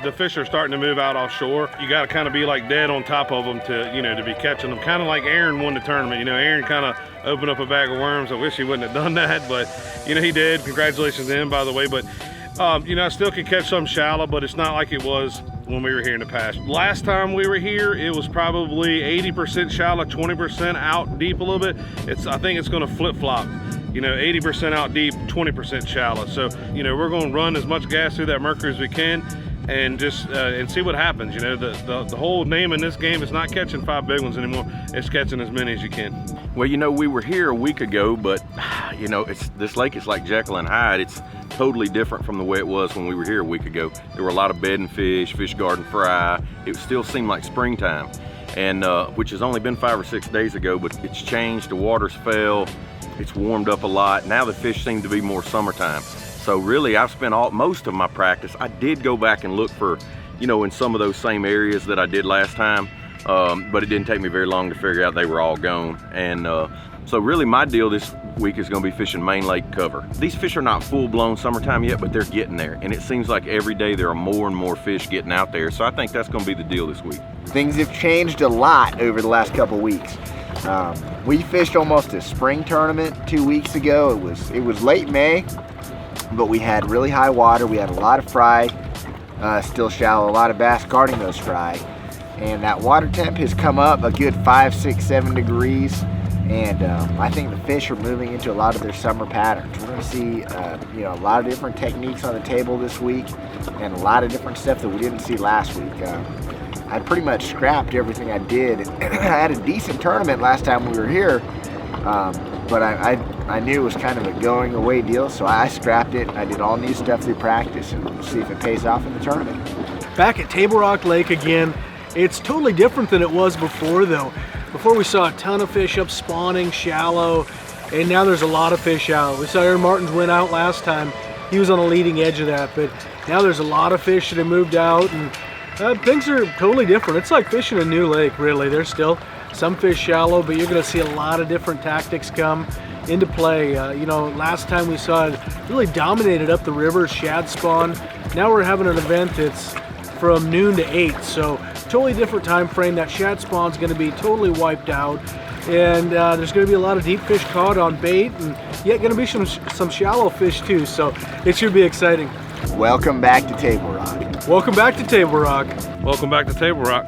the fish are starting to move out offshore. You got to kind of be like dead on top of them to, to be catching them. Kind of like Aaron won the tournament. Aaron kind of opened up a bag of worms. I wish he wouldn't have done that, but he did. Congratulations to him, by the way. But I still can catch some shallow, but it's not like it was when we were here in the past. Last time we were here, it was probably 80% shallow, 20% out deep a little bit. I think it's going to flip-flop. 80% out deep, 20% shallow. So, we're going to run as much gas through that Mercury as we can and just and see what happens. The whole name in this game is not catching 5 big ones anymore. It's catching as many as you can. Well, we were here a week ago, but this lake is like Jekyll and Hyde. It's totally different from the way it was when we were here a week ago. There were a lot of bedding fish, fish garden fry. It still seemed like springtime, and which has only been 5 or 6 days ago, but it's changed. The waters fell. It's warmed up a lot. Now the fish seem to be more summertime. So really, I've spent most of my practice. I did go back and look for, in some of those same areas that I did last time, but it didn't take me very long to figure out they were all gone. And so really my deal this week is gonna be fishing main lake cover. These fish are not full-blown summertime yet, but they're getting there. And it seems like every day there are more and more fish getting out there. So I think that's gonna be the deal this week. Things have changed a lot over the last couple weeks. We fished almost a spring tournament 2 weeks ago. It was late May, but we had really high water. We had a lot of fry, still shallow, a lot of bass guarding those fry. And that water temp has come up a good 5, 6, 7 degrees. And I think the fish are moving into a lot of their summer patterns. We're going to see a lot of different techniques on the table this week and a lot of different stuff that we didn't see last week. I pretty much scrapped everything I did. I had a decent tournament last time we were here, but I knew it was kind of a going away deal, so I scrapped it. I did all new stuff through practice, and we'll see if it pays off in the tournament. Back at Table Rock Lake again. It's totally different than it was before, though. Before we saw a ton of fish up spawning shallow, and now there's a lot of fish out. We saw Aaron Martin's win out last time. He was on the leading edge of that, but now there's a lot of fish that have moved out, and things are totally different. It's like fishing a new lake, really. There's still some fish shallow, but you're going to see a lot of different tactics come into play. Last time we saw it really dominated up the river, shad spawn. Now we're having an event that's from noon to 8, so totally different time frame. That shad spawn's going to be totally wiped out, and there's going to be a lot of deep fish caught on bait, and yet going to be some shallow fish too, so it should be exciting. Welcome back to Table Rock. Welcome back to Table Rock. Welcome back to Table Rock.